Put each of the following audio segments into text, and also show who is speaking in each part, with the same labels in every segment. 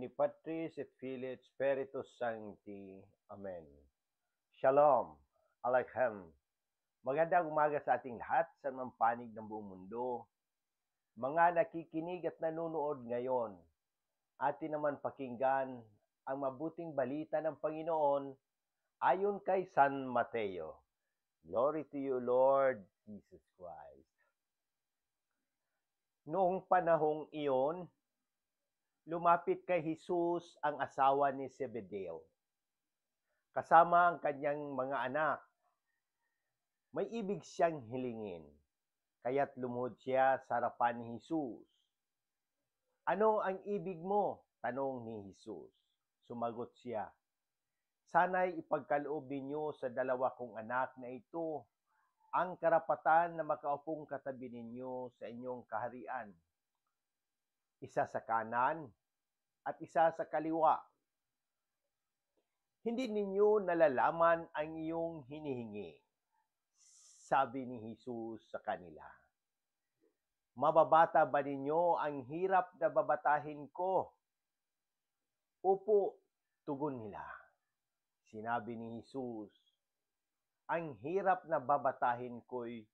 Speaker 1: nomine Patris et Filii et Spiritus Sancti. Amen. Shalom. Aleichem. Magandang umaga sa ating lahat sa mga panig ng buong mundo. Mga nakikinig at nanonood ngayon, atin naman pakinggan ang mabuting balita ng Panginoon ayon kay San Mateo. Glory to you, Lord Jesus Christ. Noong panahong iyon, lumapit kay Jesus ang asawa ni Zebedeo, kasama ang kanyang mga anak. May ibig siyang hilingin, kaya't lumuhod siya sa harapan ni Jesus. Ano ang ibig mo? Tanong ni Jesus. Sumagot siya, sana'y ipagkaloob ninyo sa dalawa kong anak na ito ang karapatan na makaupong katabi ninyo sa inyong kaharian. Isa sa kanan at isa sa kaliwa. Hindi ninyo nalalaman ang iyong hinihingi, sabi ni Jesus sa kanila. Mababata ba ninyo ang hirap na babatahin ko? Opo, tugon nila. Sinabi ni Jesus, ang hirap na babatahin ko'y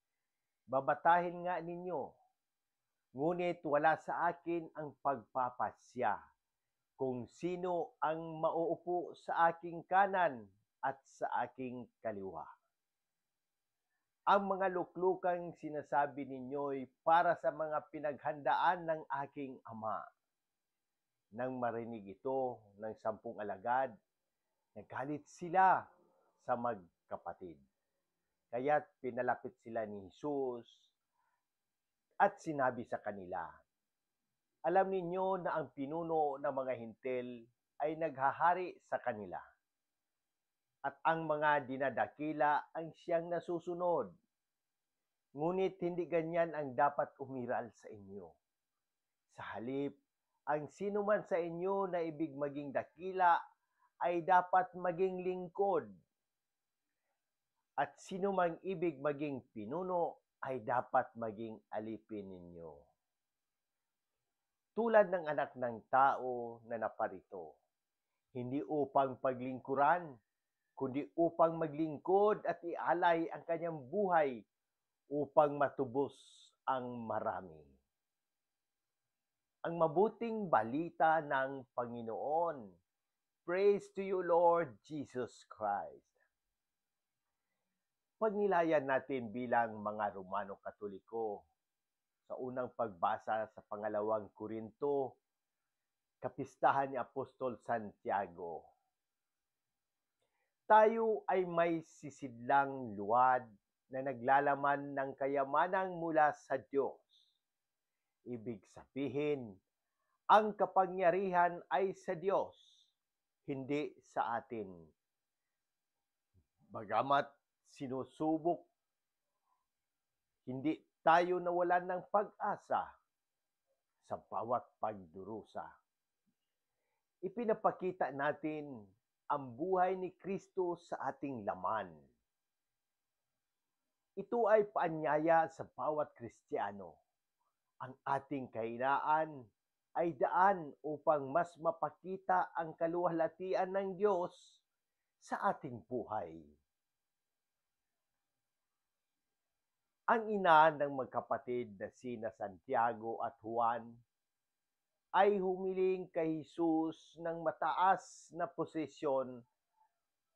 Speaker 1: babatahin nga ninyo. Ngunit wala sa akin ang pagpapasya kung sino ang mauupo sa aking kanan at sa aking kaliwa. Ang mga luklukang sinasabi ninyo'y para sa mga pinaghandaan ng aking ama. Nang marinig ito ng 10 alagad, nagalit sila sa magkapatid. Kaya't pinalapit sila ni Jesus at sinabi sa kanila, alam ninyo na ang pinuno ng mga hintil ay naghahari sa kanila, at ang mga dinadakila ang siyang nasusunod. Ngunit hindi ganyan ang dapat umiral sa inyo. Sa halip, ang sino man sa inyo na ibig maging dakila ay dapat maging lingkod. At sino mang ibig maging pinuno ay dapat maging alipin ninyo. Tulad ng anak ng tao na naparito, hindi upang paglingkuran, kundi upang maglingkod at ialay ang kanyang buhay upang matubos ang marami. Ang mabuting balita ng Panginoon. Praise to you, Lord Jesus Christ. Pagnilayan natin bilang mga Romano Katoliko sa unang pagbasa sa pangalawang Korinto, kapistahan ni Apostol Santiago. Tayo ay may sisidlang luwad na naglalaman ng kayamanang mula sa Diyos. Ibig sabihin, ang kapangyarihan ay sa Diyos, hindi sa atin. Bagamat sinusubok, hindi tayo nawalan ng pag-asa sa bawat pagdurusa. Ipinapakita natin ang buhay ni Kristo sa ating laman. Ito ay paanyaya sa bawat Kristiyano. Ang ating kahinaan ay daan upang mas mapakita ang kaluwalhatian ng Diyos sa ating buhay. Ang ina ng magkapatid na sina Santiago at Juan ay humiling kay Jesus ng mataas na posisyon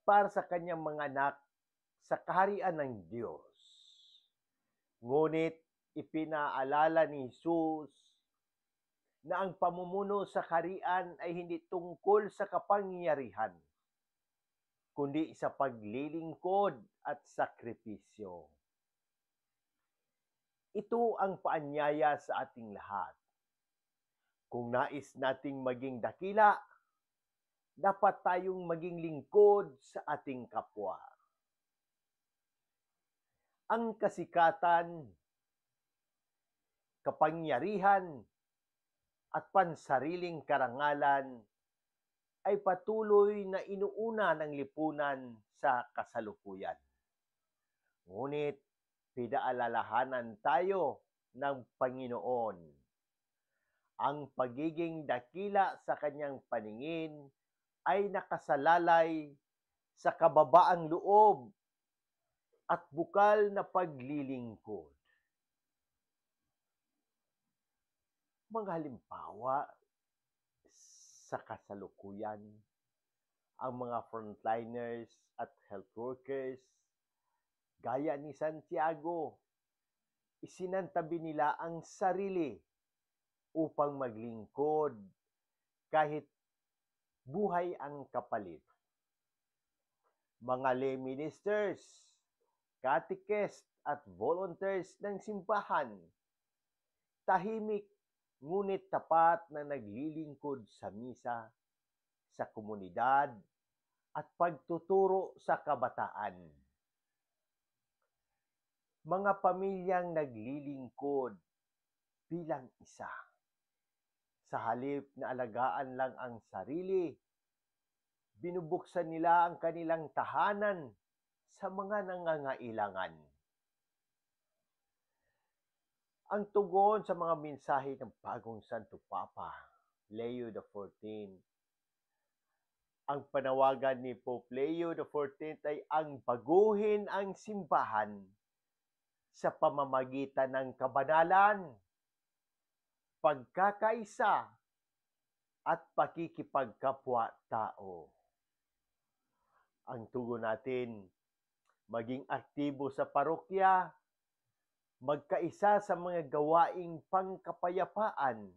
Speaker 1: para sa kanyang mga anak sa kaharian ng Diyos. Ngunit ipinaalala ni Jesus na ang pamumuno sa kaharian ay hindi tungkol sa kapangyarihan, kundi sa paglilingkod at sakripisyo. Ito ang paanyaya sa ating lahat. Kung nais nating maging dakila, dapat tayong maging lingkod sa ating kapwa. Ang kasikatan, kapangyarihan, at pansariling karangalan ay patuloy na inuuna ng lipunan sa kasalukuyan. Ngunit pinaalalahanan tayo ng Panginoon. Ang pagiging dakila sa kanyang paningin ay nakasalalay sa kababaang loob at bukal na paglilingkod. Mga halimbawa sa kasalukuyan, ang mga frontliners at health workers, gaya ni Santiago, isinantabi nila ang sarili upang maglingkod kahit buhay ang kapalit. Mga lay ministers, catechist at volunteers ng simbahan, tahimik ngunit tapat na naglilingkod sa misa, sa komunidad, at pagtuturo sa kabataan. Mga pamilyang naglilingkod bilang isa. Sa halip na alagaan lang ang sarili, binubuksan nila ang kanilang tahanan sa mga nangangailangan. Ang tugon sa mga mensahe ng bagong Santo Papa, Leo XIV. Ang panawagan ni Pope Leo XIV ay ang baguhin ang simbahan sa pamamagitan ng kabanalan, pagkakaisa, at pakikipagkapwa-tao. Ang tugon natin, maging aktibo sa parokya, magkaisa sa mga gawaing pangkapayapaan,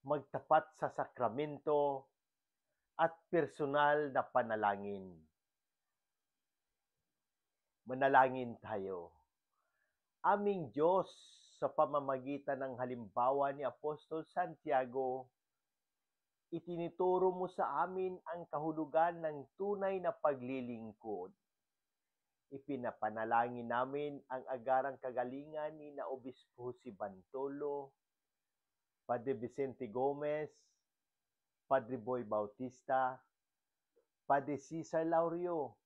Speaker 1: magtapat sa sakramento, at personal na panalangin. Manalangin tayo. Aming Diyos, sa pamamagitan ng halimbawa ni Apostol Santiago, itinuturo mo sa amin ang kahulugan ng tunay na paglilingkod. Ipinapanalangin namin ang agarang kagalingan ni na Obispo si Bantolo, Padre Vicente Gomez, Padre Boy Bautista, Padre Cesar Laurio,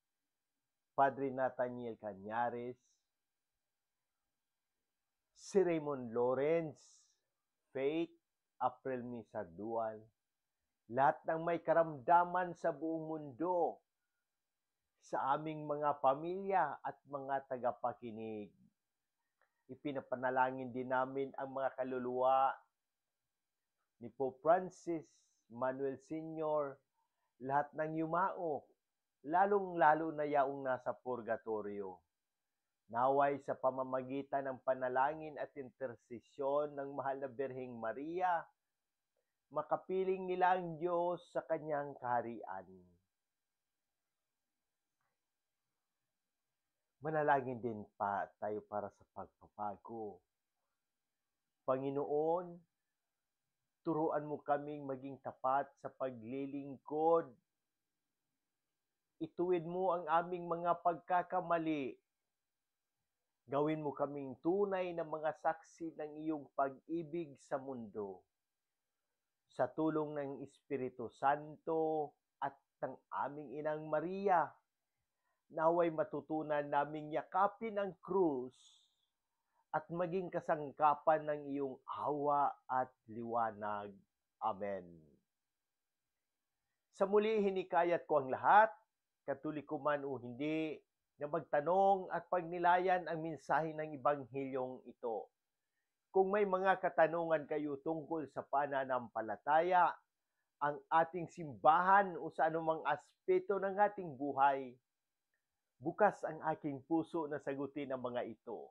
Speaker 1: Padre Nathaniel Cañares, si Raymond Lawrence, Faith, April Misadual, lahat ng may karamdaman sa buong mundo, sa aming mga pamilya at mga tagapakinig. Ipinapanalangin din namin ang mga kaluluwa ni Pope Francis, Manuel Sr., lahat ng yumao, lalong-lalo na yaong nasa purgatorio. Naway sa pamamagitan ng panalangin at intersesyon ng mahal na Birheng Maria, makapiling nila ang Diyos sa kanyang kaharian. Manalangin din pa tayo para sa pagpapago. Panginoon, turuan mo kaming maging tapat sa paglilingkod. Ituwid mo ang aming mga pagkakamali. Gawin mo kaming tunay na mga saksi ng iyong pag-ibig sa mundo. Sa tulong ng Espiritu Santo at ng aming Inang Maria, naway matutunan naming yakapin ang krus at maging kasangkapan ng iyong awa at liwanag. Amen. Sa muli, hinikayat ko ang lahat, Katoliko man o hindi, na magtanong at pagnilayan ang mensahe ng Ebanghilyong ito. Kung may mga katanungan kayo tungkol sa pananampalataya, ang ating simbahan o sa anumang aspeto ng ating buhay, bukas ang aking puso na sagutin ang mga ito.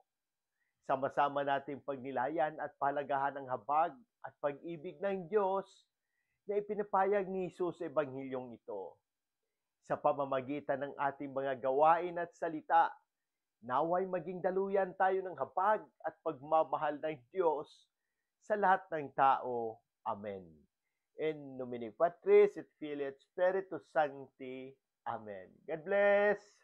Speaker 1: Sama-sama nating pagnilayan at palagahan ang habag at pag-ibig ng Diyos na ipinapayag ni Jesus sa Ebanghilyong ito. Sa pamamagitan ng ating mga gawain at salita, naway maging daluyan tayo ng habag at pagmamahal ng Diyos sa lahat ng tao. Amen. In nomine Patris et Filii et Spiritus Sancti. Amen. God bless!